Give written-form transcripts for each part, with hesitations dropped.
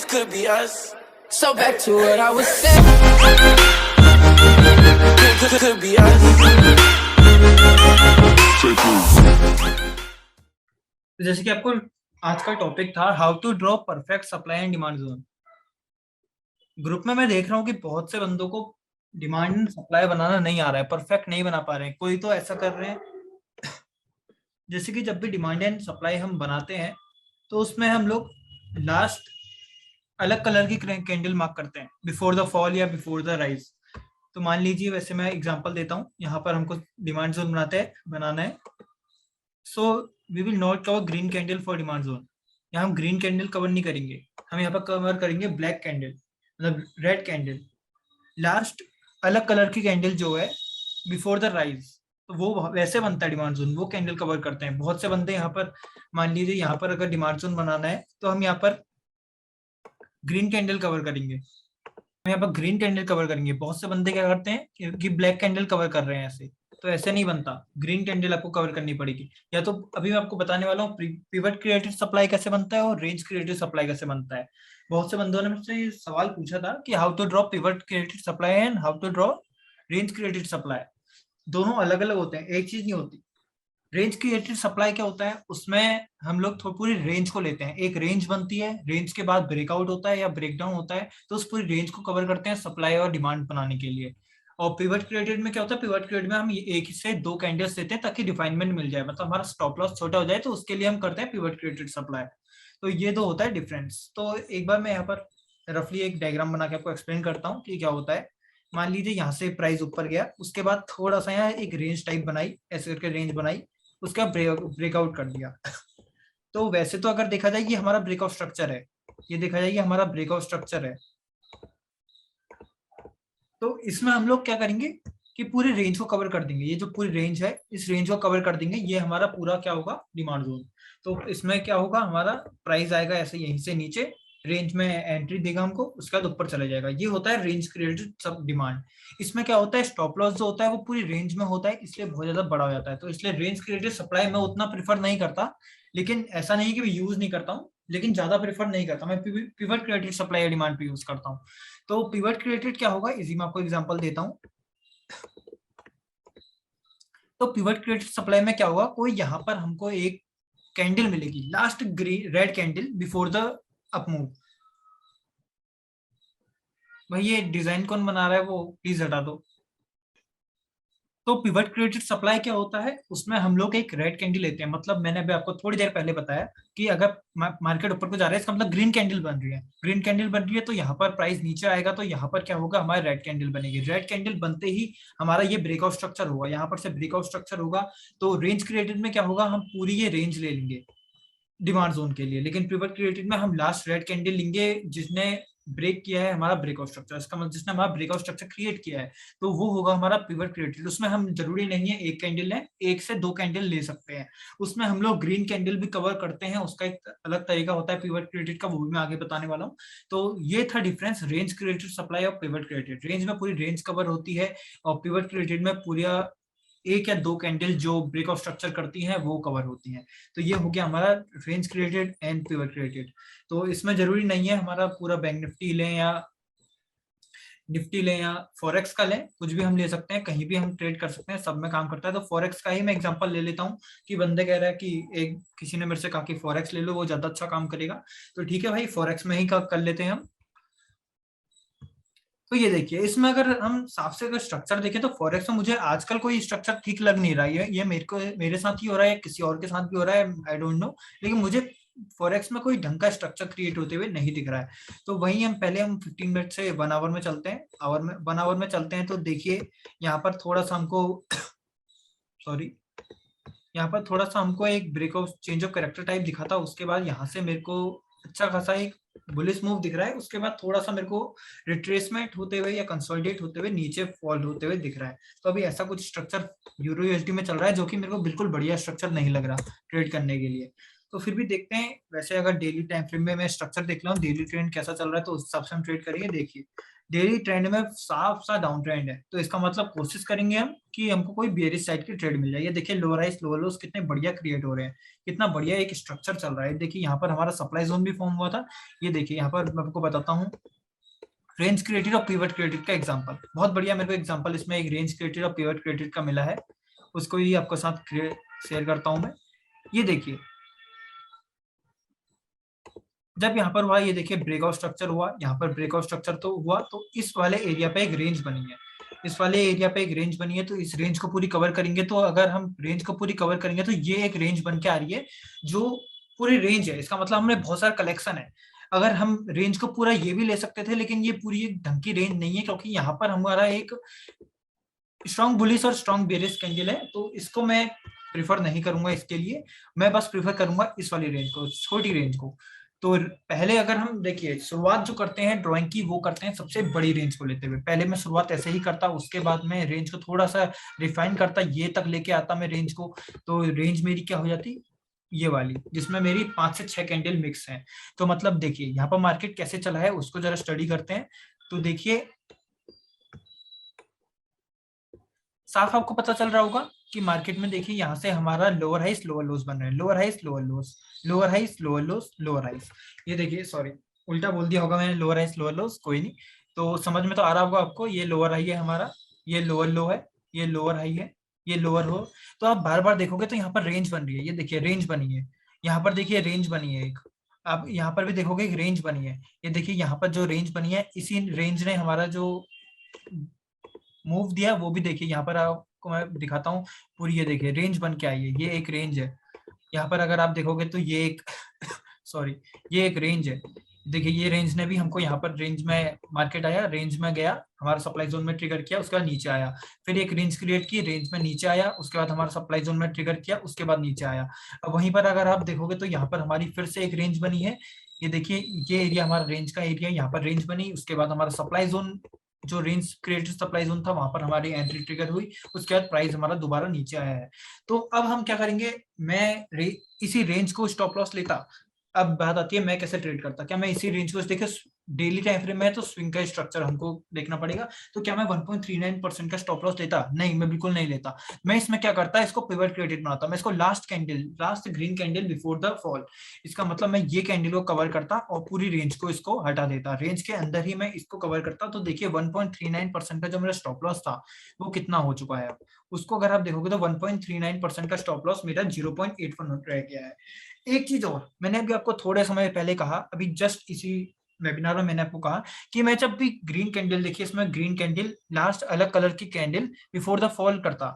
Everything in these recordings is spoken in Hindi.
this could be us. So back to what I was saying. Could be us. जैसे कि आपको आज का टॉपिक था how to draw perfect supply and demand zone. Group में मैं देख रहा हूँ कि बहुत से बंदों को डिमांड एंड सप्लाई बनाना नहीं आ रहा है, परफेक्ट नहीं बना पा रहे हैं। कोई तो ऐसा कर रहे हैं जैसे कि जब भी डिमांड एंड सप्लाई हम बनाते हैं तो उसमें हम लोग लास्ट अलग कलर की कैंडल मार्क करते हैं बिफोर द फॉल या बिफोर द राइज। तो मान लीजिए, वैसे मैं एग्जांपल देता हूँ, यहाँ पर हमको डिमांड जोन बनाना है। So we will not cover green candle for demand zone. यहाँ हम ग्रीन कैंडल कवर नहीं करेंगे, हम यहाँ पर कवर करेंगे ब्लैक कैंडल, मतलब रेड कैंडल। लास्ट अलग कलर की कैंडल जो है बिफोर द राइज, तो वो वैसे बनता है डिमांड जोन, वो कैंडल कवर करते हैं। बहुत से बंदे यहाँ पर, मान लीजिए यहाँ पर अगर डिमांड जोन बनाना है तो हम यहाँ पर ग्रीन कैंडल कवर करेंगे, हम यहाँ पर ग्रीन कैंडल कवर करेंगे। बहुत से बंदे क्या करते हैं कि ब्लैक कैंडल कवर कर रहे हैं ऐसे, तो ऐसे नहीं बनता। ग्रीन कैंडल आपको कवर करनी पड़ेगी। या तो अभी मैं आपको बताने वाला हूँ पिवट क्रिएटेड सप्लाई कैसे बनता है और रेंज क्रिएटेड सप्लाई कैसे बनता है। बहुत से बंदों ने मुझसे सवाल पूछा था कि how to draw pivot created supply and how to draw range created supply. दोनों अलग अलग होते हैं, एक चीज नहीं होती। रेंज क्रिएटेड सप्लाई क्या होता है, उसमें हम लोग पूरी रेंज को लेते हैं, एक रेंज बनती है, रेंज के बाद ब्रेकआउट होता है या ब्रेकडाउन होता है, तो उस पूरी रेंज को कवर करते हैं सप्लाई और डिमांड बनाने के लिए। और पिवट क्रिएटेड में क्या होता है, पिवट क्रिएटेड में हम एक से दो कैंडल्स देते हैं ताकि रिफाइनमेंट मिल जाए, मतलब हमारा स्टॉप लॉस छोटा हो जाए, तो उसके लिए हम करते हैं पिवट क्रिएटेड सप्लाई। तो ये दो होता है डिफरेंस। तो एक बार मैं यहाँ पर रफली एक डायग्राम बना के आपको एक्सप्लेन करता हूँ कि क्या होता है। मान लीजिए यहाँ से प्राइस ऊपर गया, उसके बाद थोड़ा सा यहाँ एक रेंज टाइप बनाई, ऐसे करके रेंज बनाई, उसका ब्रेकआउट कर दिया। तो वैसे तो अगर देखा जाए ये हमारा ब्रेकआउट स्ट्रक्चर है, ये देखा जाए ये हमारा ब्रेकआउट स्ट्रक्चर है। तो इसमें हम लोग क्या करेंगे कि पूरी रेंज को कवर कर देंगे। ये जो पूरी रेंज है, इस रेंज को कवर कर देंगे। ये हमारा पूरा क्या होगा, डिमांड जोन। तो इसमें क्या होगा, हमारा प्राइस आएगा ऐसे यहीं से नीचे, रेंज में एंट्री देगा हमको, उसके बाद ऊपर चला जाएगा। ये होता है रेंज क्रिएटेड सब डिमांड। इसमें क्या होता है, स्टॉप लॉस जो होता है वो पूरी रेंज में होता है, इसलिए बहुत ज्यादा बड़ा हो जाता है। तो इसलिए रेंज क्रिएटेड सप्लाई मैं उतना प्रीफर नहीं करता, लेकिन ऐसा नहीं कि मैं यूज नहीं करता हूँ, लेकिन ज्यादा प्रीफर नहीं करता। मैं पिवट क्रिएटेड सप्लाई या डिमांड पे यूज करता हूँ। तो पिवट क्रिएटेड क्या होगा, इसी में आपको एग्जांपल देता हूँ। तो पिवट क्रिएटेड सप्लाई में क्या होगा, कोई यहाँ पर हमको एक कैंडल मिलेगी, last green red candle before the up move. भाई ये डिजाइन कौन बना रहा है, वो प्लीज हटा दो। तो पिवट क्रिएटेड सप्लाई क्या होता है, उसमें हम लोग एक रेड कैंडल लेते हैं। मतलब मैंने अभी आपको थोड़ी देर पहले बताया कि अगर मार्केट ऊपर को जा रहा है, इसका मतलब ग्रीन कैंडल बन रही है। ग्रीन कैंडल बन रही है तो यहाँ पर प्राइस नीचे आएगा, तो यहाँ पर क्या होगा, हमारी रेड कैंडल बनेगी। रेड कैंडल बनते ही हमारा ये ब्रेकआउट स्ट्रक्चर होगा, यहाँ पर से ब्रेकआउट स्ट्रक्चर होगा। तो रेंज क्रिएटेड में क्या होगा, हम पूरी ये रेंज ले लेंगे डिमांड जोन के लिए। लेकिन पिवट क्रिएटेड में हम लास्ट रेड कैंडल लेंगे जिसने ब्रेक किया है हमारा ब्रेकआउट स्ट्रक्चर, इसका मतलब जिसने हमारा ब्रेकआउट स्ट्रक्चर क्रिएट किया है, तो वो होगा हमारा पिवट क्रिएटेड। उसमें हम जरूरी नहीं है एक कैंडल लें, एक से दो कैंडल ले सकते हैं। उसमें हम लोग ग्रीन कैंडल भी कवर करते हैं, उसका एक अलग तरीका होता है पिवट क्रिएटेड का, वो भी मैं आगे बताने वाला हूँ। तो ये था डिफरेंस रेंज क्रिएटेड सप्लाई और पिवट क्रिएटेड। रेंज में पूरी रेंज कवर होती है और पिवट क्रिएटेड में पूरा एक या दो कैंडल जो ब्रेकआउट स्ट्रक्चर करती हैं वो कवर होती हैं। तो ये हो गया हमारा range created and pivot created. तो इसमें जरूरी नहीं है हमारा पूरा बैंक निफ्टी लें या फॉरेक्स का लें, कुछ भी हम ले सकते हैं, कहीं भी हम ट्रेड कर सकते हैं, सब में काम करता है। तो फॉरेक्स का ही मैं एग्जांपल ले लेता हूँ कि बंदे कह रहा है कि एक किसी ने मेरे से कहा कि फॉरेक्स ले लो, वो ज्यादा अच्छा काम करेगा। तो ठीक है भाई, फॉरेक्स में ही कर लेते हैं हम। तो ये देखिए, इसमें अगर हम साफ से अगर स्ट्रक्चर देखें तो फॉरेक्स में मुझे आजकल कोई स्ट्रक्चर ठीक लग नहीं रहा है। ये मेरे साथ ही हो रहा है, किसी और के साथ भी हो रहा है, आई डोंट नो, लेकिन मुझे फॉरेक्स में कोई ढंग का स्ट्रक्चर क्रिएट होते हुए नहीं दिख रहा है। तो वहीं हम पहले 15 मिनट से 1 आवर में चलते हैं, 1 आवर में चलते हैं। तो देखिए यहाँ पर थोड़ा सा हमको सॉरी, यहाँ पर थोड़ा सा हमको एक breakout change of character type दिखा था। उसके बाद यहाँ से मेरे को अच्छा खासा एक बुलिश मूव दिख रहा है। उसके बाद थोड़ा सा मेरे को रिट्रेसमेंट होते हुए या कंसोलिडेट होते हुए नीचे फॉल होते हुए दिख रहा है। तो अभी ऐसा कुछ स्ट्रक्चर यूरो यूएसडी में चल रहा है जो कि मेरे को बिल्कुल बढ़िया स्ट्रक्चर नहीं लग रहा ट्रेड करने के लिए। तो फिर भी देखते हैं। वैसे अगर डेली टाइम फ्रेम में मैं स्ट्रक्चर देख रहा हूँ, डेली ट्रेंड कैसा चल रहा है, तो उस हिसाब से हम ट्रेड करेंगे। देखिए डेली ट्रेंड में साफ सा डाउन ट्रेंड है, तो इसका मतलब कोशिश करेंगे हम कि हमको कोई बेरिश साइड की ट्रेड मिल जाए। ये देखिए लोअर हाइस लोअर लोस कितने बढ़िया क्रिएट हो रहे हैं, कितना बढ़िया एक स्ट्रक्चर चल रहा है। देखिए यहाँ पर हमारा सप्लाई जोन भी फॉर्म हुआ था। ये देखिए यहाँ पर मैं आपको बताता हूँ रेंज क्रिएटेड और पिवट क्रिएटेड का एग्जांपल, बहुत बढ़िया मेरे को एग्जांपल इसमें एक रेंज क्रिएटेड और पिवट क्रिएटेड का मिला है, उसको ही आपके साथ शेयर करता हूं मैं। ये देखिए जब यहाँ पर हुआ, ये देखिए ब्रेकआउट स्ट्रक्चर हुआ, यहाँ पर ब्रेकआउट स्ट्रक्चर तो हुआ, तो इस वाले एरिया पे एक रेंज बनी है, इस वाले एरिया पे एक रेंज बनी है, तो इस रेंज को पूरी कवर करेंगे। तो अगर हम रेंज को पूरी कवर करेंगे तो ये एक रेंज बन के आ रही है जो पूरी रेंज है, इसका मतलब हमने बहुत सारा कलेक्शन है। अगर हम रेंज को पूरा ये भी ले सकते थे, लेकिन ये पूरी एक ढंग की रेंज नहीं है, क्योंकि यहाँ पर हमारा एक स्ट्रॉन्ग बुलिश और स्ट्रॉन्ग बेरिश कैंडल है, तो इसको मैं प्रिफर नहीं करूंगा। इसके लिए मैं बस प्रिफर करूंगा इस वाली रेंज को, छोटी रेंज को। तो पहले अगर हम देखिए शुरुआत जो करते हैं ड्राइंग की, वो करते हैं सबसे बड़ी रेंज को लेते हुए। पहले मैं शुरुआत ऐसे ही करता, उसके बाद मैं रेंज को थोड़ा सा रिफाइन करता, ये तक लेके आता मैं रेंज को। तो रेंज मेरी क्या हो जाती, ये वाली, जिसमें मेरी 5 से 6 कैंडल मिक्स हैं। तो मतलब देखिए यहाँ पर मार्केट कैसे चला है उसको जरा स्टडी करते हैं। तो देखिए साफ आपको पता चल रहा होगा कि मार्केट में देखिए यहाँ से हमारा लोअर हाइस लोअर लोस बन रहे हैं, lower highs lower lows, lower highs lower lows, lower highs. ये देखिए सॉरी उल्टा बोल दिया होगा मैंने, लोअर हाइस लोअर लोस, कोई नहीं। तो समझ में तो आ रहा होगा आपको, ये लोअर हाई है हमारा, ये लोअर लो है, ये लोअर हाई है, ये लोअर हो। तो आप बार बार देखोगे तो यहाँ पर रेंज बन रही है, ये देखिए रेंज बनी है, यहाँ पर देखिए रेंज बनी है एक, आप यहाँ पर भी देखोगे एक रेंज बनी है। ये देखिए यहाँ पर जो रेंज बनी है, इसी रेंज ने हमारा जो मूव दिया वो भी देखिए, यहाँ पर आपको मैं दिखाता हूँ पूरी। ये देखिए रेंज बन के आई है, ये एक रेंज है। यहाँ पर अगर आप देखोगे तो ये एक सॉरी ये एक रेंज है। देखिए ये रेंज ने भी हमको, यहाँ पर रेंज में मार्केट आया, रेंज में गया, हमारा सप्लाई जोन में ट्रिगर किया, उसके बाद नीचे आया, फिर एक रेंज क्रिएट की, रेंज में नीचे आया, उसके बाद हमारा सप्लाई जोन में ट्रिगर किया, उसके बाद नीचे आया। अब वहीं पर अगर आप देखोगे तो यहाँ पर हमारी फिर से एक रेंज बनी है। ये देखिए ये एरिया हमारा रेंज का एरिया, यहाँ पर रेंज बनी, उसके बाद हमारा सप्लाई जोन, जो रेंज क्रिएटेड सप्लाई जोन था, वहां पर हमारी एंट्री ट्रिगर हुई, उसके बाद प्राइस हमारा दोबारा नीचे आया है। तो अब हम क्या करेंगे, मैं इसी रेंज को स्टॉप लॉस लेता। अब बात आती है मैं कैसे ट्रेड करता, क्या मैं इसी रेंज को देखिए डेली टाइम फ्रेम में है तो स्विंग का स्ट्रक्चर हमको देखना पड़ेगा। तो क्या मैं 1.39% का स्टॉप लॉस लेता, नहीं मैं बिल्कुल नहीं लेता। मैं इसमें क्या करता, इसको पिवट क्रिएटेड बनाता, मैं इसको last candle, last green candle before the fall, इसका मतलब मैं ये कैंडल को कवर करता और पूरी रेंज को इसको हटा देता, रेंज के अंदर ही मैं इसको कवर करता। तो देखिए 1.39% का जो मेरा स्टॉप लॉस था वो कितना हो चुका है, उसको अगर आप देखोगे तो 1.39% का स्टॉप लॉस मेरा 0.81 रह गया है। एक चीज और, मैंने अभी आपको थोड़े समय पहले कहा, अभी जस्ट इसी वेबिनार में मैंने आपको कहा कि मैं जब भी ग्रीन कैंडल, देखिए इसमें ग्रीन कैंडल लास्ट अलग कलर की कैंडल बिफोर द फॉल करता,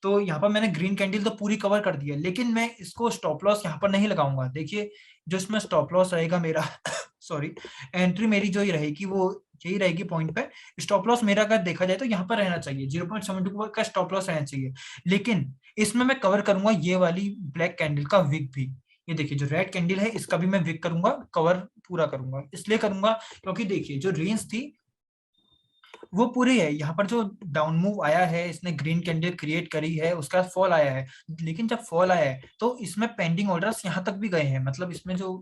तो यहाँ पर मैंने ग्रीन कैंडल तो पूरी कवर कर दी है, लेकिन मैं इसको स्टॉप लॉस यहाँ पर नहीं लगाऊंगा। देखिए जो इसमें स्टॉप लॉस रहेगा मेरा सॉरी एंट्री मेरी जो ही रहेगी वो यही रहेगी पॉइंट पे। स्टॉप लॉस मेरा अगर देखा जाए तो यहाँ पर रहना चाहिए, 0.72 का स्टॉप लॉस रहना चाहिए, लेकिन इसमें मैं कवर करूंगा ये वाली ब्लैक कैंडल का विक भी। ये देखिए जो रेड कैंडल है इसका भी मैं विक करूंगा, कवर पूरा करूंगा, इसलिए करूंगा क्योंकि देखिए जो रेंज थी वो पूरी है, यहाँ पर जो डाउन मूव आया है इसने ग्रीन कैंडल क्रिएट करी है, उसका बाद फॉल आया है, लेकिन जब फॉल आया है तो इसमें पेंडिंग ऑर्डर्स यहाँ तक भी गए हैं, मतलब इसमें जो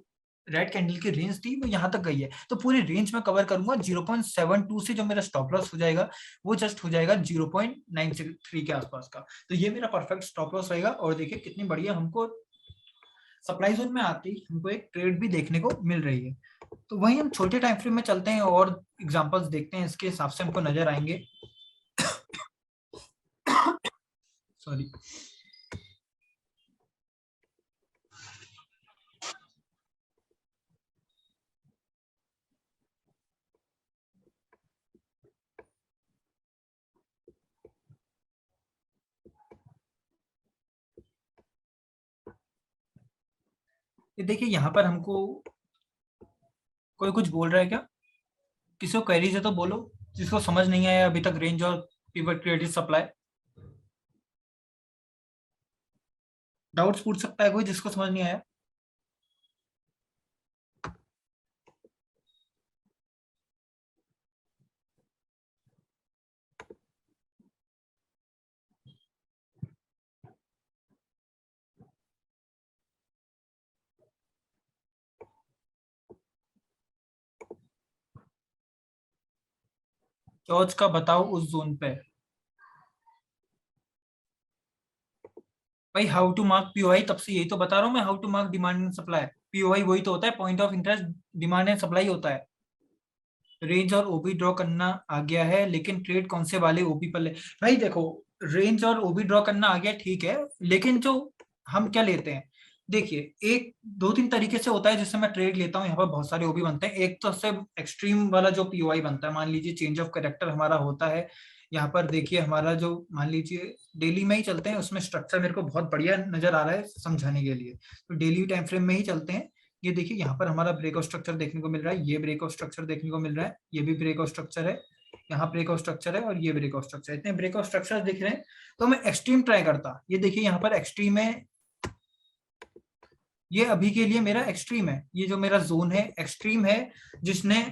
रेड कैंडल की रेंज थी वो यहाँ तक गई है, तो पूरी रेंज में कवर करूंगा। 0.72 से जो मेरा स्टॉप लॉस हो जाएगा वो जस्ट हो जाएगा 0.963 के आसपास का, तो ये मेरा परफेक्ट स्टॉप लॉस रहेगा। और देखिए कितनी बढ़िया हमको सप्लाई जोन में आती हमको एक ट्रेड भी देखने को मिल रही है। तो वहीं हम छोटे टाइम फ्रेम में चलते हैं और एग्जांपल्स देखते हैं, इसके हिसाब से हमको नजर आएंगे सॉरी। ये देखिए यहाँ पर हमको कोई कुछ बोल रहा है क्या, किसी को क्वेरीज है तो बोलो, जिसको समझ नहीं आया अभी तक रेंज और पिवट क्रिएटेड सप्लाई, डाउट्स पूछ सकता है कोई जिसको समझ नहीं आया। टॉर्च का बताओ उस जोन पे। भाई हाउ टू मार्क पीओआई, तब से यही तो बता रहा हूँ मैं, how to mark demand and supply. POI वही तो होता है, point of interest demand and supply होता है। रेंज और ओबी ड्रॉ करना आ गया है, लेकिन ट्रेड कौन से वाले ओबी पर ले। भाई देखो, रेंज और ओबी ड्रॉ करना आ गया ठीक है, लेकिन जो हम क्या लेते हैं, देखिए एक दो तीन तरीके से होता है जिससे मैं ट्रेड लेता हूँ। यहाँ पर बहुत सारे ओबी बनते हैं। एक तो सबसे एक्सट्रीम वाला जो पीओआई बनता है, मान लीजिए चेंज ऑफ कैरेक्टर हमारा होता है। यहाँ पर देखिए हमारा जो, मान लीजिए डेली में ही चलते हैं, उसमें स्ट्रक्चर मेरे को बहुत बढ़िया नजर आ रहा है समझाने के लिए, तो डेली टाइम फ्रेम में ही चलते हैं। ये देखिए यहाँ पर हमारा ब्रेकआउट स्ट्रक्चर देखने को मिल रहा है, ये ब्रेकआउट स्ट्रक्चर देखने को मिल रहा है, ये भी ब्रेकआउट स्ट्रक्चर है, यहाँ ब्रेकआउट स्ट्रक्चर है, और ये ब्रेकआउट स्ट्रक्चर है। इतने ब्रेकआउट स्ट्रक्चर दिख रहे हैं, तो मैं एक्सट्रीम ट्राई करता। ये देखिए यहाँ पर एक्सट्रीम है, ये अभी के लिए मेरा एक्सट्रीम है, ये जो मेरा जोन है एक्सट्रीम है, जिसने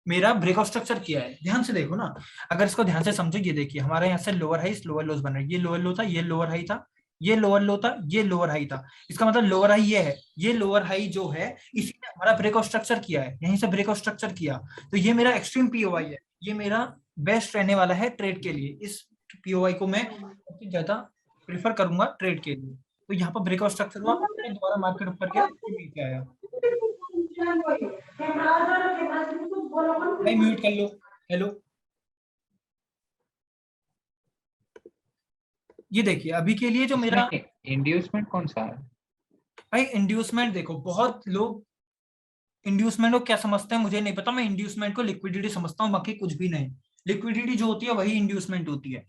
मेरा ब्रेकआउट स्ट्रक्चर किया है। ध्यान से देखो ना, अगर इसको ध्यान से समझो, ये देखिए हमारे यहाँ से लोअर हाई लोअर लोज बन रहे हैं, ये लोअर लो था, ये लोअर हाई था, ये लोअर लो था, ये लोअर हाई था। इसका मतलब लोअर हाई ये है, ये लोअर हाई जो है इसी ने हमारा ब्रेकआउट स्ट्रक्चर किया है, यहीं से ब्रेकआउट स्ट्रक्चर किया। तो ये मेरा एक्सट्रीम पीओआई है, ये मेरा बेस्ट रहने वाला है ट्रेड के लिए। इस पीओआई को मैं सबसे ज्यादा प्रेफर करूंगा ट्रेड के लिए। तो यहाँ पर ब्रेकआउट स्ट्रक्चर हुआ, दोबारा मार्केट ऊपर गया, नीचे आया। भाई म्यूट कर लो। हेलो, ये देखिए अभी के लिए जो मेरा, इसमें इंड्यूसमेंट कौन सा है? भाई इंड्यूसमेंट देखो, बहुत लोग इंड्यूसमेंट को क्या समझते हैं मुझे नहीं पता। मैं इंड्यूसमेंट को लिक्विडिटी समझता हूँ, बाकी कुछ भी नहीं। लिक्विडिटी जो होती है वही इंड्यूसमेंट होती है।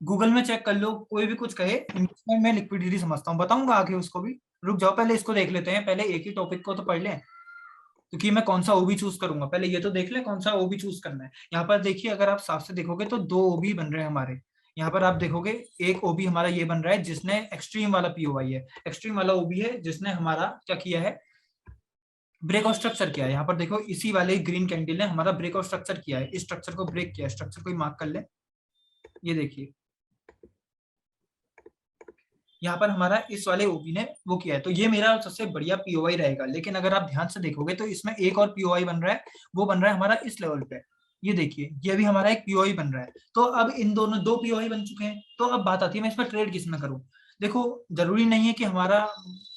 गूगल में चेक कर लो, कोई भी कुछ कहे, इंड्यूसमेंट में लिक्विडिटी समझता हूँ, बताऊंगा आगे उसको भी। रुक जाओ, पहले इसको देख लेते हैं, पहले एक ही टॉपिक को तो पढ़ लें, क्योंकि मैं कौन सा ओबी चूज करूंगा पहले ये तो देख ले, कौन सा ओबी चूज करना है। यहाँ पर देखिए, अगर आप साफ से देखोगे तो दो ओबी बन रहे हैं हमारे। यहाँ पर आप देखोगे एक ओबी हमारा ये बन रहा है जिसने एक्सट्रीम वाला पीओआई है, एक्सट्रीम वाला ओबी है जिसने हमारा क्या किया है, ब्रेकआउट स्ट्रक्चर किया है। यहाँ पर देखो इसी वाले ग्रीन कैंडल ने हमारा ब्रेकआउट स्ट्रक्चर किया है, इस स्ट्रक्चर को ब्रेक किया है। स्ट्रक्चर को मार्क कर ले, ये देखिए यहाँ पर हमारा इस वाले ओबी ने वो किया है, तो ये मेरा सबसे बढ़िया पीओआई रहेगा। लेकिन अगर आप ध्यान से देखोगे तो इसमें एक और पीओआई बन रहा है, वो बन रहा है हमारा इस लेवल पे। ये देखिए ये भी हमारा एक पीओआई बन रहा है। तो अब इन दोनों दो पीओआई बन चुके हैं, तो अब बात आती है मैं इसमें ट्रेड किस में करूं। देखो जरूरी नहीं है कि हमारा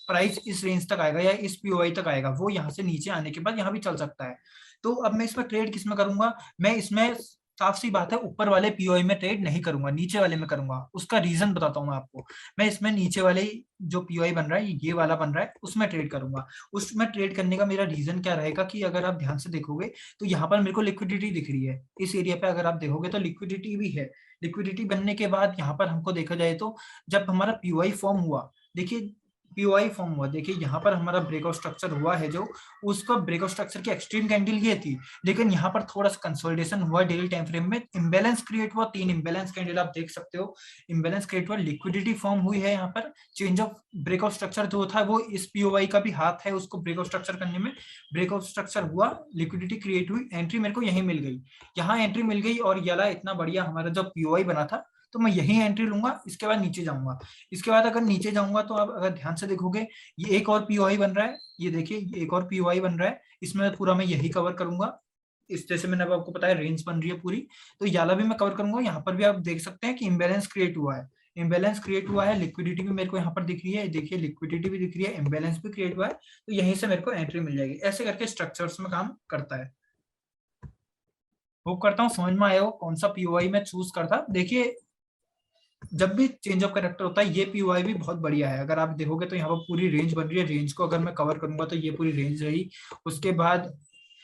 प्राइस इस रेंज तक आएगा या इस पीओआई तक आएगा, वो यहाँ से नीचे आने के बाद यहाँ भी चल सकता है। तो अब मैं इसमें ट्रेड किस में करूंगा, मैं इसमें साफ सी बात है ऊपर वाले पीओआई में ट्रेड नहीं करूंगा, नीचे वाले में करूंगा। उसका रीजन बताता हूँ मैं आपको। मैं इसमें नीचे वाले जो पीओआई बन रहा है, ये वाला बन रहा है, उसमें ट्रेड करूंगा। उसमें ट्रेड करने का मेरा रीजन क्या रहेगा कि अगर आप ध्यान से देखोगे तो यहाँ पर मेरे को लिक्विडिटी दिख रही है इस एरिया पे, अगर आप देखोगे तो लिक्विडिटी भी है। लिक्विडिटी बनने के बाद यहाँ पर हमको देखा जाए तो जब हमारा पीओआई फॉर्म हुआ, देखिए पीओआई फॉर्म हुआ, देखिए यहाँ पर हमारा ब्रेकआउट स्ट्रक्चर हुआ है, जो उसका ब्रेकआउट स्ट्रक्चर की एक्सट्रीम कैंडल ये थी। लेकिन यहाँ पर थोड़ा सा कंसोलिडेशन हुआ डेली टाइम फ्रेम में, इम्बैलेंस क्रिएट हुआ, 3 इम्बैलेंस कैंडल आप देख सकते हो, इम्बैलेंस क्रिएट हुआ, लिक्विडिटी फॉर्म हुई है। यहाँ पर चेंज ऑफ ब्रेकआउट स्ट्रक्चर जो था वो इस पीओआई का भी हाथ है उसको ब्रेकआउट स्ट्रक्चर करने में। ब्रेकआउट स्ट्रक्चर हुआ, लिक्विडिटी क्रिएट हुई, एंट्री मेरे को यहीं मिल गई, यहाँ एंट्री मिल गई, और ये इतना बढ़िया हमारा जो पीओआई बना था, तो मैं यही एंट्री लूंगा। इसके बाद नीचे जाऊंगा, इसके बाद अगर नीचे जाऊंगा तो आप अगर ध्यान से देखोगे ये एक और पीओआई बन रहा है, ये देखिए ये एक और पीओआई बन रहा है, इसमें पूरा मैं यही कवर करूंगा। इस जैसे मैंने अब आपको बताया रेंज बन रही है पूरी, तो याला भी मैं कवर करूंगा। यहाँ पर भी आप देख सकते हैं कि इम्बैलेंस क्रिएट हुआ है, इम्बैलेंस क्रिएट हुआ है, लिक्विडिटी भी मेरे को यहाँ पर दिख रही है, देखिए लिक्विडिटी भी दिख रही है, इम्बैलेंस भी क्रिएट हुआ है, तो यहीं से मेरे को एंट्री मिल जाएगी। ऐसे करके स्ट्रक्चर्स में काम करता है। होप करता हूँ समझ में आया हो कौन सा पीओआई मैं चूज करता। देखिए जब भी चेंज ऑफ कैरेक्टर होता है, ये पीओआई भी बहुत बढ़िया है। अगर आप देखोगे तो यहाँ पर पूरी रेंज बन रही है, रेंज को अगर मैं कवर करूंगा तो ये पूरी रेंज रही। उसके बाद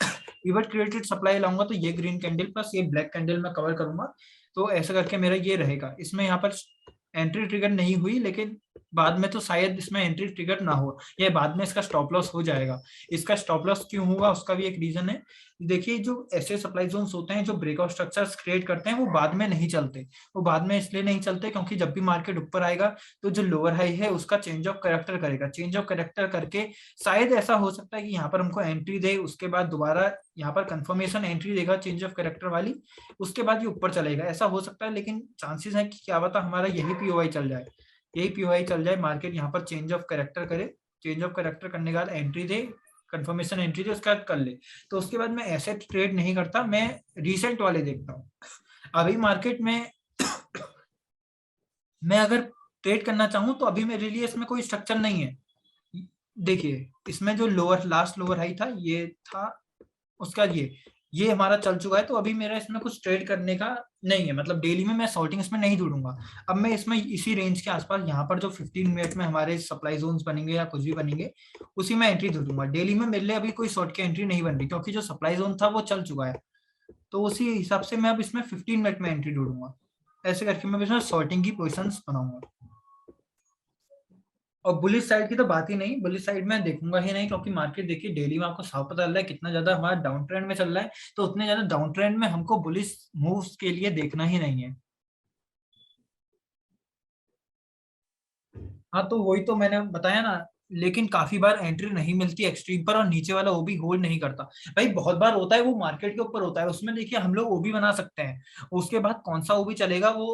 पिवट क्रिएटेड सप्लाई लाऊंगा तो ये ग्रीन कैंडल प्लस ये ब्लैक कैंडल में कवर करूंगा। तो ऐसा करके मेरा ये रहेगा। इसमें यहाँ पर एंट्री ट्रिगर नहीं हुई, लेकिन बाद में तो शायद इसमें एंट्री ट्रिगर ना हो, या बाद में इसका स्टॉप लॉस हो जाएगा। इसका स्टॉप लॉस क्यों होगा उसका भी एक रीजन है। देखिए जो ऐसे सप्लाई जोन्स होते हैं जो ब्रेकआउट स्ट्रक्चर्स क्रिएट करते हैं, वो बाद में नहीं चलते। वो बाद में इसलिए नहीं चलते क्योंकि जब भी मार्केट ऊपर आएगा तो जो लोअर हाई है उसका चेंज ऑफ कैरेक्टर करेगा, चेंज ऑफ कैरेक्टर करके शायद ऐसा हो सकता है कि यहाँ पर हमको एंट्री दे, उसके बाद दोबारा यहाँ पर कंफर्मेशन एंट्री देगा चेंज ऑफ कैरेक्टर वाली, उसके बाद ये ऊपर चलेगा, ऐसा हो सकता है। लेकिन चांसेस है कि क्या पता हमारा यही पीओआई चल जाए, यही पीओआई चल जाए, मार्केट यहाँ पर चेंज ऑफ कैरेक्टर करे, चेंज ऑफ कैरेक्टर करने के बाद एंट्री दे, कंफर्मेशन एंट्री थी उसके बाद कर ले। तो उसके बाद मैं ऐसे ट्रेड नहीं करता, मैं रिसेंट वाले देखता हूँ। अभी मार्केट में मैं अगर ट्रेड करना चाहूँ तो अभी मेरे लिए इसमें कोई स्ट्रक्चर नहीं है। देखिए इसमें जो लोअर लास्ट लोअर हाई था ये था, उसका ये हमारा चल चुका है, तो अभी मेरा इसमें कुछ ट्रेड करने का नहीं है, मतलब डेली में मैं शॉर्टिंग इसमें नहीं ढूंढूंगा। अब मैं इसमें इसी रेंज के आसपास यहाँ पर जो 15 मिनट में हमारे सप्लाई जोन्स बनेंगे या कुछ भी बनेंगे उसी में एंट्री ढूंढूंगा। डेली में मेरे लिए अभी कोई शॉर्ट की एंट्री नहीं बन रही, क्योंकि जो सप्लाई जोन था वो चल चुका है। तो उसी हिसाब से मैं अब इसमें 15 मिनट में एंट्री ढूंढूंगा। ऐसे करके मैं इसमें शॉर्टिंग की पोजिशंस बनाऊंगा। और बुलिश साइड की तो बात ही नहीं, बुलिश साइड में देखूंगा ही नहीं, क्योंकि मार्केट देखिए डेली में आपको साफ पता चल रहा है कितना ज्यादा हमारा डाउन ट्रेंड में चल रहा है, तो उतने ज्यादा डाउन ट्रेंड में हमको बुलिश मूव्स के लिए देखना ही नहीं है। हाँ तो वही तो मैंने बताया ना, लेकिन काफी बार एंट्री नहीं मिलती एक्सट्रीम पर, और नीचे वाला ओबी होल्ड नहीं करता। भाई बहुत बार होता है, वो मार्केट के ऊपर होता है, उसमें देखिए हम लोग ओबी बना सकते हैं, उसके बाद कौन सा ओबी चलेगा वो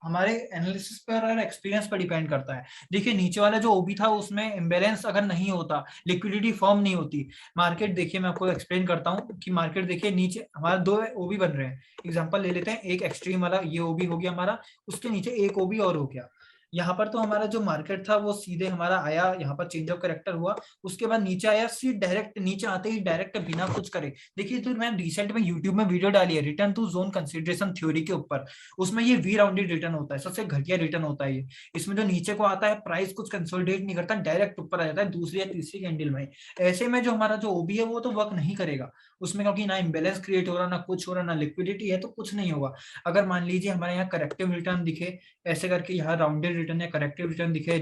हमारे एनालिसिस पर और एक्सपीरियंस पर डिपेंड करता है। देखिए नीचे वाला जो ओबी था उसमें इम्बेलेंस अगर नहीं होता, लिक्विडिटी फॉर्म नहीं होती, मार्केट देखिए मैं आपको एक्सप्लेन करता हूँ कि मार्केट देखिए नीचे हमारा दो ओबी बन रहे हैं। एग्जांपल ले लेते हैं, एक एक्सट्रीम वाला ये ओबी हो गया हमारा, उसके नीचे एक ओबी और हो गया। यहाँ पर तो हमारा जो मार्केट था वो सीधे हमारा आया, यहाँ पर चेंज ऑफ कैरेक्टर हुआ, उसके बाद नीचे आया, सीधे डायरेक्ट नीचे आते ही डायरेक्ट बिना कुछ करे। देखिए तो मैं रिसेंट में यूट्यूब में वीडियो डाली है return to zone consideration theory के ऊपर, उसमें ये वी राउंडेड रिटर्न होता है, सबसे घटिया रिटर्न होता है ये। इसमें जो नीचे को आता है प्राइस कुछ कंसोलिडेट नहीं करता, डायरेक्ट ऊपर आ जाता है दूसरी या तीसरी कैंडल में। ऐसे में जो हमारा जो ओबी है वो तो वर्क नहीं करेगा उसमें, क्योंकि ना इम्बेलेंस क्रिएट हो रहा, ना कुछ हो रहा, ना लिक्विडिटी है, तो कुछ नहीं होगा। अगर मान लीजिए हमारे यहाँ करेक्टिव रिटर्न दिखे, ऐसे करके यहाँ राउंडेड रिटर्न या करेक्टिव रिटर्न दिखे,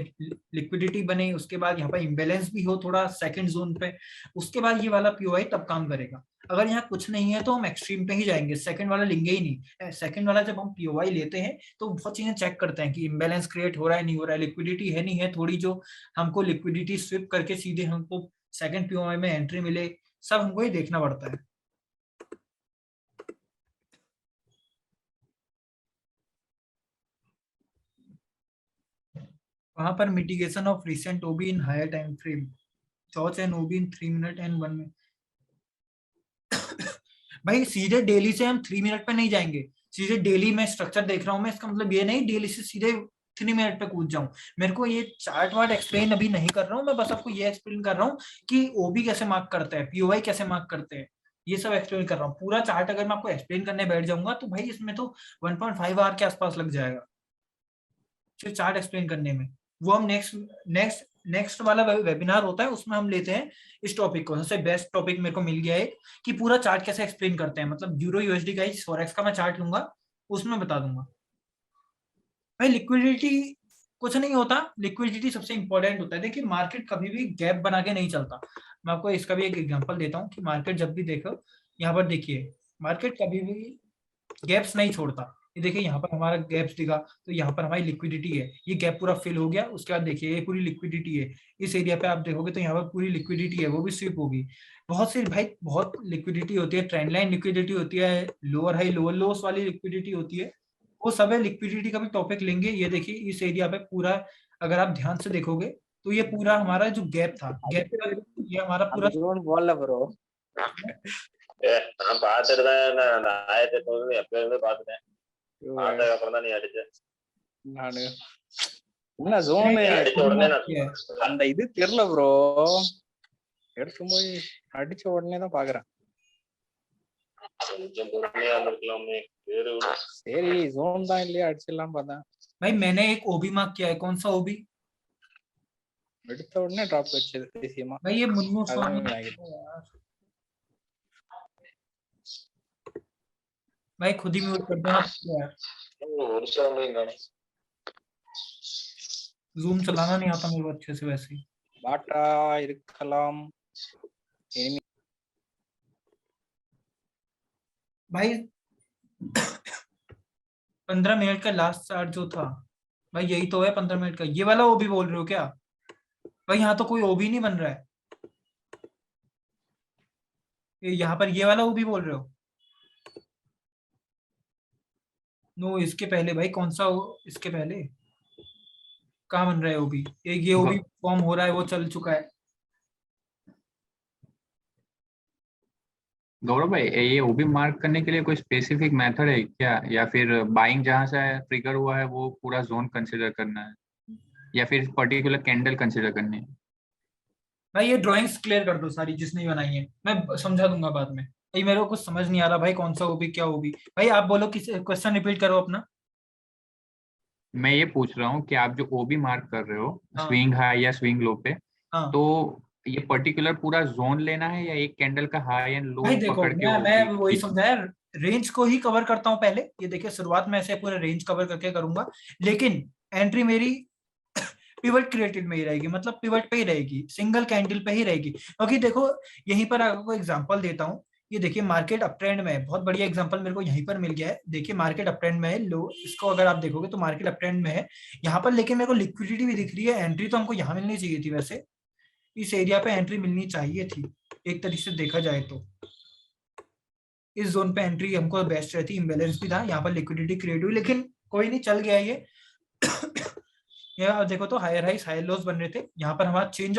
लिक्विडिटी बने, उसके बाद यहाँ पर इम्बेलेंस भी हो थोड़ा सेकंड जोन पे, उसके बाद ये वाला पीओआई तब काम करेगा। अगर यहाँ कुछ नहीं है तो हम एक्सट्रीम पे ही जाएंगे, सेकंड वाला लेंगे ही नहीं। सेकंड वाला जब हम पीओआई लेते हैं तो बहुत चीजें चेक करते हैं कि इम्बेलेंस क्रिएट हो रहा है नहीं हो रहा है, लिक्विडिटी है नहीं है थोड़ी, जो हमको लिक्विडिटी स्विप करके सीधे हमको सेकंड पीओआई में एंट्री मिले, सब हमको ही देखना पड़ता है। वहां पर mitigation of recent OB in higher time frame, चौच and OB in 3 minute and 1 minute. भाई सीधे डेली से हम 3 मिनट पे नहीं जाएंगे, सीधे डेली में स्ट्रक्चर देख रहा हूँ मैं, इसका मतलब ये नहीं डेली से सीधे 3 मिनट पे कूद जाऊं। मेरे को ये चार्ट वार्ट एक्सप्लेन अभी नहीं कर रहा हूँ, मैं बस आपको ये एक्सप्लेन कर रहा हूँ कि ओबी कैसे मार्क करते हैं, पीओवाई कैसे मार्क करते हैं, ये सब एक्सप्लेन कर रहा हूँ। पूरा चार्ट अगर मैं आपको एक्सप्लेन करने बैठ जाऊंगा तो भाई इसमें तो 1.5 आवर के आसपास लग जाएगा सिर्फ चार्ट एक्सप्लेन करने में। वो हम नेक्स्ट नेक्स्ट नेक्स्ट वाला वेबिनार होता है उसमें हम लेते हैं इस टॉपिक को। सबसे बेस्ट टॉपिक मेरे को मिल गया है कि पूरा चार्ट कैसे एक्सप्लेन करते हैं, मतलब यूरो यूएसडी का फॉरेक्स का मैं चार्ट लूंगा, उसमें बता दूंगा। भाई लिक्विडिटी कुछ नहीं होता, लिक्विडिटी सबसे इंपॉर्टेंट होता है। देखिए मार्केट कभी भी गैप बना के नहीं चलता। मैं आपको इसका भी एक एग्जांपल देता हूँ कि मार्केट जब भी देखो, यहाँ पर देखिए मार्केट कभी भी गैप्स नहीं छोड़ता। ये देखिए यहाँ पर हमारा गैप्स दिखा तो यहाँ पर हमारी लिक्विडिटी है, ये गैप पूरा फिल हो गया, उसके बाद देखिए ये पूरी लिक्विडिटी है, इस एरिया पे आप देखोगे तो यहाँ पर पूरी लिक्विडिटी है, वो भी स्विप होगी। बहुत सी भाई बहुत लिक्विडिटी होती है, ट्रेंड लाइन लिक्विडिटी होती है, लोअर हाई लोअर लोस वाली लिक्विडिटी होती है, वो सब है। लिक्विडिटी का भी टॉपिक लेंगे। ये देखिए इस एरिया पे पूरा अगर आप ध्यान से देखोगे तो ये पूरा हमारा जो गैप था, गैप का ये हमारा पूरा ப்ரோ நான் பாத்துட்டு தான் நான் ஆயிரத்தி எட்நூறு எப்ப இருந்து பாத்துட்டேன். பார்த்ததுக்கு அப்புறம் தான் நீ அடிச்ச. நானு என்ன ஜோன் அடிச்ச உடனே அந்த இது தெரியல ப்ரோ, எடுத்து போய் அடிச்ச உடனே தான் பாக்குறேன். கொஞ்சம் பொறுமையா இருந்திருக்கலாமே. சரி ஜோன் தான் இல்லையா அடிச்சிடலாம் பார்த்தேன். भाई मैंने एक ओबी मार्क किया है, कौन सा ओबी? எடுத்த உடனே ड्रॉप வச்சது தேசியமா. भाई ये मुन्नू भाई खुद ही म्यूट कर दो यार, जूम चलाना नहीं आता मेरे को अच्छे से वैसे ही। बाटा இருக்கலாம் भाई 15 मिनट का लास्ट चार्ट जो था भाई यही तो है 15 मिनट का, ये वाला ओबी बोल रहे हो क्या? भाई यहाँ तो कोई ओबी नहीं बन रहा है, यहाँ पर ये वाला ओबी बोल रहे हो? नो इसके पहले भाई कौन सा इसके पहले कहाँ बन रहा है ओबी? एक ये ओबी फॉर्म हो रहा है वो चल चुका है। गौरव भाई, ये ओबी मार्क करने के लिए कोई स्पेसिफिक मेथड है क्या, या फिर बाइंग जहां से ट्रिगर हुआ है वो पूरा जोन कंसिडर करना है, या फिर पर्टिकुलर कैंडल कंसिडर करनी है? भाई ये ड्राइंग्स क्लियर कर दो सारी जिसने बनाई है, मैं समझा दूंगा बाद में। भाई मेरे को कुछ समझ नहीं आ रहा भाई, कौन सा ओबी क्या ओबी। भाई आप बोलो, किस क्वेश्चन रिपीट करो अपना। मैं ये पूछ रहा हूँ कि आप जो ओबी मार्क कर रहे हो हाँ स्विंग हाई या स्विंग लो पे, हाँ। तो ये पर्टिकुलर पूरा जोन लेना है या एक कैंडल का हाई एंड लो भाई देखो, पकड़ के मैं ओबी वही खींच? समझाया, रेंज को ही कवर करता हूँ पहले। ये देखिए शुरुआत में ऐसे पूरे रेंज कवर करके करूंगा, लेकिन एंट्री मेरी पिवट क्रिएटेड में ही रहेगी, मतलब पिवट पे ही रहेगी, सिंगल कैंडल पे ही रहेगी। क्योंकि देखो यहीं पर आपको एग्जांपल देता हूँ। ये देखिए मार्केट अप ट्रेंड में है, बहुत बढ़िया एग्जांपल मेरे को यहीं पर मिल गया है। देखिए मार्केट अप ट्रेंड में है, लो इसको अगर आप देखोगे तो मार्केट अप ट्रेंड में है यहाँ पर, लेकिन मेरे को लिक्विडिटी भी दिख रही है। एंट्री तो हमको यहाँ मिलनी चाहिए थी, वैसे इस एरिया पे एंट्री मिलनी चाहिए थी एक तरीके से देखा जाए तो। इस जोन पे एंट्री हमको बेस्ट रहती, इम्बेलेंस भी था, यहाँ पर लिक्विडिटी क्रिएट हुई, लेकिन कोई नहीं, चल गया ये। यहाँ देखो तो हायर हाइस हायर लोस बन रहे थे, यहाँ पर हमारा चेंज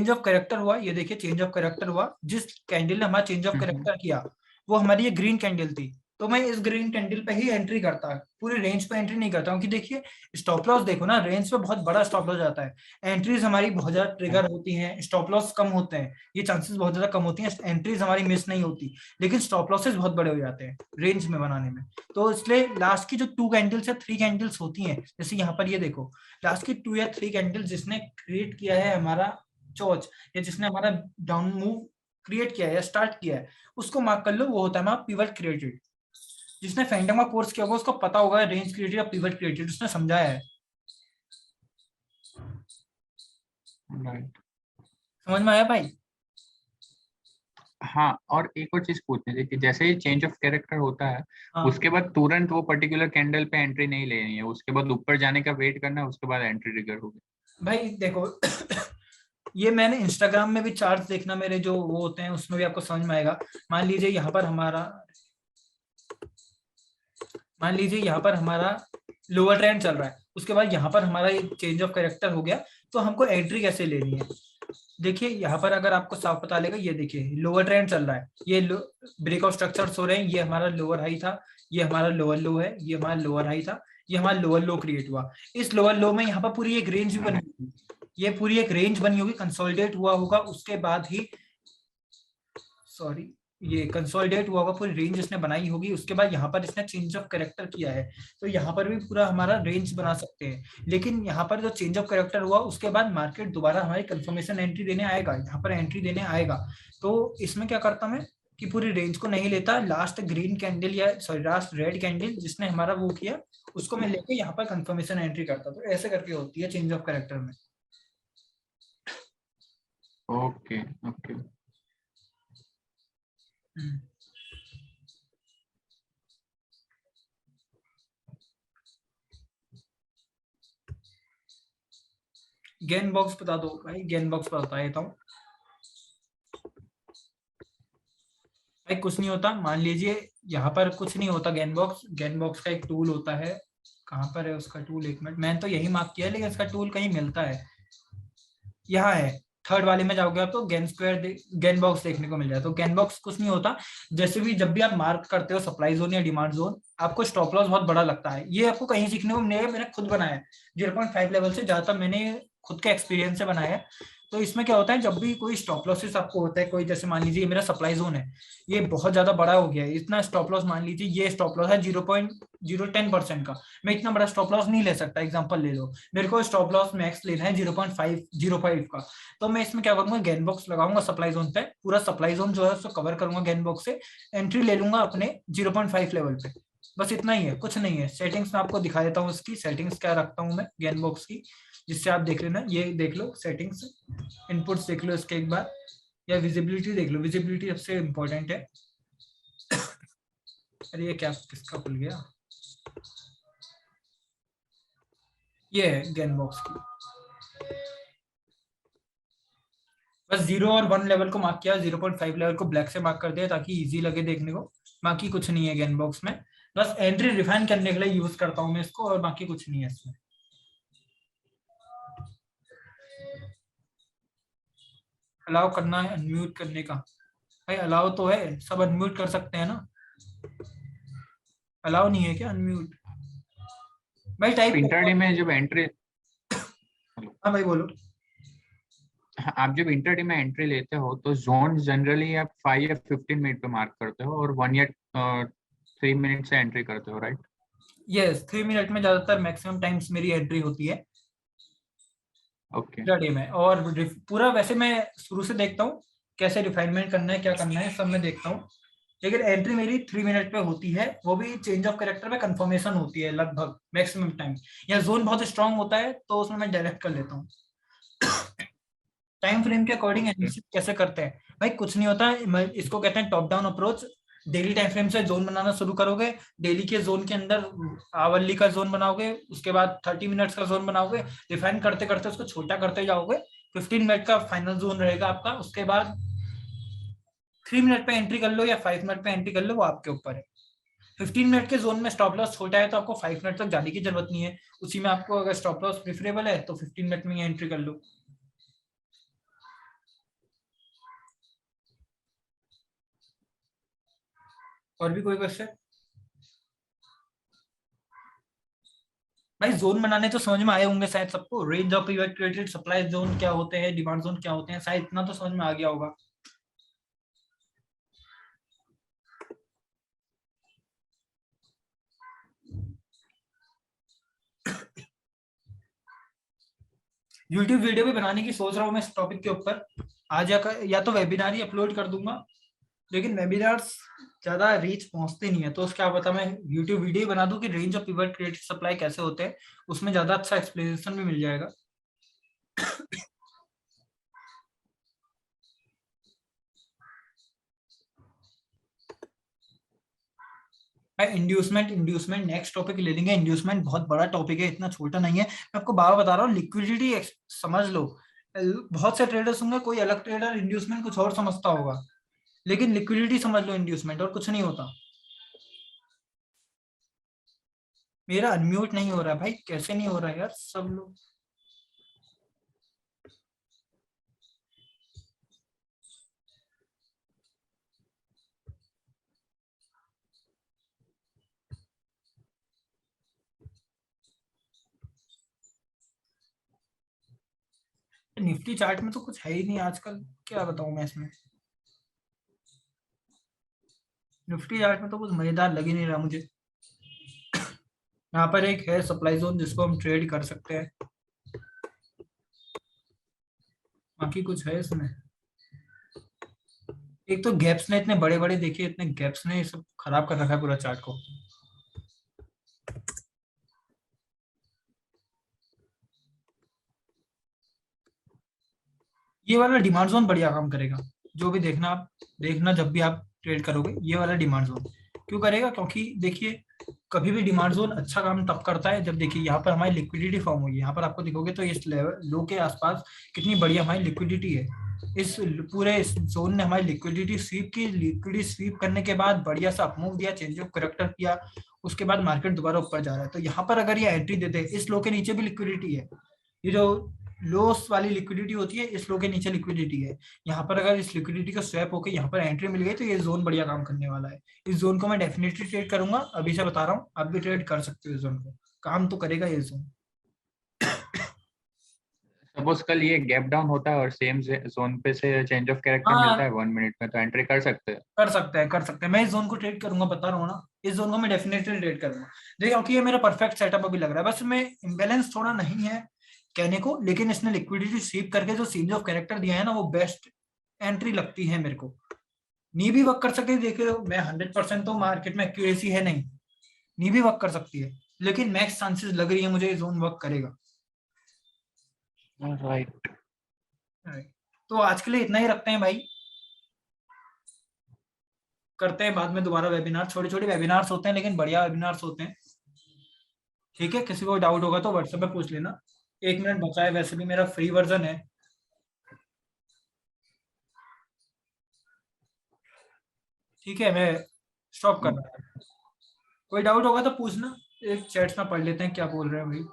ऑफ कैरेक्टर हुआ। ये देखिए चेंज ऑफ कैरेक्टर हुआ, जिस कैंडल ने हमारा चेंज ऑफ कैरेक्टर किया वो हमारी ये ग्रीन कैंडल थी। तो मैं इस ग्रीन कैंडल पे ही एंट्री करता, पूरी रेंज पे एंट्री नहीं करता, क्योंकि देखिए स्टॉप लॉस देखो ना, रेंज पे बहुत बड़ा स्टॉप लॉस जाता है। एंट्रीज हमारी बहुत ज्यादा ट्रिगर होती हैं, स्टॉप लॉस कम होते हैं, ये चांसेस बहुत ज्यादा कम होती हैं, एंट्रीज हमारी मिस नहीं होती, लेकिन स्टॉप लॉसेस बहुत बड़े हो जाते हैं रेंज में बनाने में। तो इसलिए लास्ट की जो 2 कैंडल्स या 3 कैंडल्स होती हैं, जैसे यहाँ पर ये देखो लास्ट की 2 या 3 कैंडल्स जिसने क्रिएट किया है हमारा चोच, या जिसने हमारा डाउन मूव क्रिएट किया है या स्टार्ट किया है, उसको मार्क कर लो, वो होता है हमारा पिवट क्रिएटेड। जिसने फैंटम का कोर्स किया होगा उसको पता होगा रेंज क्रिएटेड या पिवट क्रिएटेड, उसने समझाया है। राइट। समझ में आया भाई? हाँ, और एक और चीज पूछनी थी कि जैसे ही चेंज ऑफ कैरेक्टर होता है, हाँ उसके बाद तुरंत वो पर्टिकुलर कैंडल पे एंट्री नहीं लेनी है, उसके बाद ऊपर जाने का वेट करना है, उसके बाद एंट्री ट्रिगर होगी। भाई देखो ये मैंने इंस्टाग्राम में भी चार्ट्स देखना, मेरे जो वो होते हैं उसमें भी आपको समझ में आएगा। मान लीजिए यहाँ पर हमारा मान लीजिए यहाँ पर हमारा लोअर ट्रेंड चल रहा है, उसके बाद यहाँ पर हमारा ये चेंज ऑफ कैरेक्टर हो गया, तो हमको एंट्री कैसे लेनी है? देखिए यहाँ पर अगर आपको साफ पता लगेगा, ये देखिए लोअर ट्रेंड चल रहा है, ये ब्रेकआउट स्ट्रक्चर्स हो रहे हैं, ये हमारा लोअर हाई था, ये हमारा लोअर लो है, ये हमारा लोअर हाई था, ये हमारा लोअर लो क्रिएट हुआ। इस लोअर लो में यहाँ पर पूरी एक रेंज भी बनी होगी, ये पूरी एक रेंज बनी होगी, कंसोलिडेट हुआ होगा, उसके बाद ही सॉरी ये कंसोलिडेट हुआ होगा, पूरी रेंज इसने बनाई होगी, उसके बाद यहाँ पर इसने चेंज ऑफ कैरेक्टर किया है, तो यहाँ पर भी पूरा हमारा रेंज बना सकते हैं। लेकिन यहाँ पर जो चेंज ऑफ कैरेक्टर हुआ उसके बाद मार्केट दोबारा हमारी कंफर्मेशन एंट्री देने आएगा, यहाँ पर एंट्री देने आएगा, तो इसमें क्या करता मैं कि पूरी रेंज को नहीं लेता, लास्ट ग्रीन कैंडल या सॉरी लास्ट रेड कैंडल जिसने हमारा वो किया उसको मैं लेके यहाँ पर कंफर्मेशन एंट्री करता। तो ऐसे करके होती है चेंज ऑफ कैरेक्टर में। Okay okay. गेन बॉक्स बता दो भाई, गेन बॉक्स बता देता हूँ भाई। कुछ नहीं होता, मान लीजिए यहाँ पर कुछ नहीं होता। गेन बॉक्स का एक टूल होता है, कहाँ पर है उसका टूल? एक मिनट, मैंने तो यही मार्क किया है लेकिन इसका टूल कहीं मिलता है, यहाँ है थर्ड वाले में जाओगे आप तो गेन बॉक्स देखने को मिल जाए। तो गेन बॉक्स कुछ नहीं होता, जैसे भी जब भी आप मार्क करते हो सप्लाई जोन या डिमांड जोन, आपको स्टॉप लॉस बहुत बड़ा लगता है, ये आपको कहीं सीखने को मैंने खुद बनाया है 0.5 लेवल से, ज्यादातर मैंने खुद के एक्सपीरियंस से बनाया है। तो इसमें क्या होता है, जब भी कोई स्टॉप लॉसेस आपको होता है, कोई जैसे मान लीजिए मेरा सप्लाई जोन है, ये बहुत ज्यादा बड़ा हो गया है, इतना स्टॉप लॉस मान लीजिए ये स्टॉप लॉस है 0.010% का, मैं इतना बड़ा स्टॉप लॉस नहीं ले सकता। एग्जांपल ले लो, मेरे को स्टॉप लॉस मैक्स लेना है 0.505 का, तो मैं इसमें क्या करूंगा, गेन बॉक्स लगाऊंगा सप्लाई जोन पे, पूरा सप्लाई जोन जो है उसको कवर करूंगा गेन बॉक्स से, एंट्री ले लूंगा अपने 0.5 लेवल पे। बस इतना ही है, कुछ नहीं है। सेटिंग्स में आपको दिखा देता हूँ इसकी सेटिंग्स क्या रखता हूँ मैं गेन बॉक्स की, जिससे आप देख लेना। ये देख लो सेटिंग्स, इनपुट्स देख लो इसके एक बार, या विजिबिलिटी देख लो, विजिबिलिटी सबसे इंपॉर्टेंट है। अरे ये क्या किसका खुल गया, ये है गेन बॉक्स की। बस 0 और 1 लेवल को मार्क किया, 0.5 लेवल को ब्लैक से मार्क कर दिया ताकि इजी लगे देखने को, बाकी कुछ नहीं है गेन बॉक्स में। बस एंट्री रिफाइन करने के लिए यूज करता हूं मैं इसको, और बाकी कुछ नहीं है इसमें। अलाउ करना है अनम्यूट करने का। भाई अलाउ तो है, सब अनम्यूट कर सकते हैं ना, अलाउ नहीं है क्या अनम्यूट? भाई टाइप इंटरडे में जब एंट्री, हाँ भाई बोलो। आप जब इंटरडे में एंट्री लेते हो तो जोन जनरली आप 5 या 15 मिनट पे मार्क करते हो और 1 या 3 मिनट से एंट्री करते हो, राइट? यस 3 मिनट में ज्यादातर मैक्सिमम टाइम्स मेरी एंट्री होती है ओके। इंट्राडे में। और पूरा वैसे मैं शुरू से देखता हूँ कैसे रिफाइनमेंट करना है, क्या करना है, सब मैं देखता हूँ। लेकिन एंट्री मेरी 3 मिनट पे होती है, वो भी चेंज ऑफ कैरेक्टर पे कंफर्मेशन होती है लगभग मैक्सिमम टाइम। या जोन बहुत स्ट्रांग होता है तो उसमें मैं डायरेक्ट कर लेता हूँ। टाइम फ्रेम के अकॉर्डिंग एनालिसिस कैसे करते हैं? भाई कुछ नहीं होता, इसको कहते हैं top down approach. Daily time frame से जोन बनाना शुरू करोगे, डेली के जोन के अंदर आवरली का जोन बनाओगे, उसके बाद 30 मिनट्स का जोन बनाओगे, रिफाइन करते करते उसको छोटा करते जाओगे, 15 मिनट का फाइनल जोन रहेगा आपका। उसके बाद 3 मिनट पे एंट्री कर लो या 5 मिनट पे एंट्री कर लो, वो आपके ऊपर है। 15 मिनट के जोन में स्टॉप लॉस छोटा है तो आपको 5 मिनट तक जाने की जरूरत नहीं है, उसी में आपको अगर स्टॉप लॉस प्रेफरेबल है तो 15 मिनट में ही एंट्री कर लो। और भी कोई क्वेश्चन? भाई जोन बनाने तो समझ में आए होंगे शायद सबको, range of evacuated supply zone क्या होते हैं, डिमांड जोन क्या होते हैं, शायद इतना तो समझ में आ गया होगा। यूट्यूब वीडियो भी बनाने की सोच रहा हूँ मैं इस टॉपिक के ऊपर। आज या तो वेबिनार ही अपलोड कर दूंगा, लेकिन वेबिनार्स ज्यादा रीच पहुंचते नहीं है, तो क्या पता मैं यूट्यूब वीडियो बना दूं कि रेंज ऑफ इवैक्यूएटेड सप्लाई कैसे होते हैं, उसमें ज्यादा अच्छा एक्सप्लेनेशन भी मिल जाएगा। इंड्यूसमेंट, इंड्यूसमेंट नेक्स्ट टॉपिक ले लेंगे। इंड्यूसमेंट बहुत बड़ा टॉपिक है, इतना छोटा नहीं है। मैं आपको बार बता रहा हूँ, लिक्विडिटी समझ लो। बहुत से ट्रेडर्स होंगे, कोई अलग ट्रेडर इंड्यूसमेंट कुछ और समझता होगा, लेकिन लिक्विडिटी समझ लो इंड्यूसमेंट, और कुछ नहीं होता। मेरा अनम्यूट नहीं हो रहा भाई, कैसे नहीं हो रहा यार सब लोग? निफ्टी चार्ट में तो कुछ है ही नहीं आजकल, क्या बताऊं मैं इसमें। निफ्टी चार्ट में तो कुछ मजेदार लग ही नहीं रहा मुझे। यहाँ पर एक है सप्लाई जोन जिसको हम ट्रेड कर सकते हैं, बाकी कुछ है इसमें? एक तो गैप्स ने इतने बड़े बड़े देखिए, इतने गैप्स ने सब खराब कर रखा है पूरा चार्ट को। ये वाला डिमांड जोन बढ़िया काम करेगा, जो भी देखना आप, देखना जब भी आप ट्रेड करोगे ये वाला डिमांड जोन क्यों करेगा, क्योंकि देखिए कभी भी डिमांड जोन अच्छा काम तब करता है जब देखिए यहाँ पर हमारी लिक्विडिटी फॉर्म हुई है। यहाँ पर आपको दिखोगे तो इस लेवल लो के आसपास कितनी बढ़िया हमारी लिक्विडिटी है। इस पूरे इस जोन ने हमारी लिक्विडिटी स्वीप की, लिक्विडिटी स्वीप करने के बाद बढ़िया सा अपमूव दिया, चेंज ऑफ करेक्टर किया, उसके बाद मार्केट दोबारा ऊपर जा रहा है। तो यहाँ पर अगर ये एंट्री देते हैं, इस लो के नीचे भी लिक्विडिटी है, ये जो लोस वाली लिक्विडिटी होती है, इस लो के नीचे लिक्विडिटी है। यहाँ पर अगर इस लिक्विडिटी का स्वैप होकर यहाँ पर एंट्री मिल गई तो ये जोन बढ़िया काम करने वाला है। इस जोन को मैं डेफिनेटली ट्रेड करूंगा, अभी से बता रहा हूँ, आप भी ट्रेड कर सकते हो इस जोन को, काम तो करेगा ये जोन। सपोज कल ये गैप डाउन होता है और सेम जोन पे से चेंज ऑफ कैरेक्टर हाँ मिलता है 1 मिनट में, तो एंट्री कर सकते हैं? कर सकते हैं, कर सकते हैं। मैं इस जोन को ट्रेड करूंगा, बता रहा हूँ ना, इस जोन को मैं डेफिनेटली ट्रेड करूंगा। देखिए क्योंकि ये मेरा परफेक्ट सेटअप अभी लग रहा है, बस में इम्बेलेंस थोड़ा नहीं है कहने को, लेकिन इसने लिक्विडिटी स्वीप करके जो चेंज ऑफ कैरेक्टर दिया है ना, वो बेस्ट एंट्री लगती है मेरे को। नी भी वर्क कर सकती है, देखिए मैं 100% तो मार्केट में एक्यूरेसी है नहीं, नी भी वर्क कर सकती है, लेकिन मैक्स चांसेस लग रही है मुझे ये जोन वर्क करेगा। राइट। तो आज के लिए इतना ही रखते हैं भाई, करते हैं बाद में दोबारा वेबिनार। छोटे छोटे वेबिनार्स होते हैं लेकिन बढ़िया वेबिनार्स होते हैं। ठीक है, किसी को डाउट होगा तो व्हाट्सएप पे पूछ लेना। 1 मिनट बचा है, वैसे भी मेरा फ्री वर्जन है। ठीक है, मैं स्टॉप कर रहा हूँ। कोई डाउट होगा तो पूछना, एक चैट्स में पढ़ लेते हैं क्या बोल रहे हैं भाई।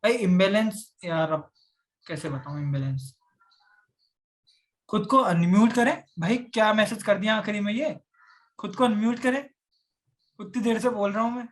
भाई इम्बैलेंस यार, अब कैसे बताऊं इम्बैलेंस। खुद को अनम्यूट करें। भाई क्या मैसेज कर दिया आखिरी में ये, खुद को अनम्यूट करें, उतनी देर से बोल रहा हूं मैं।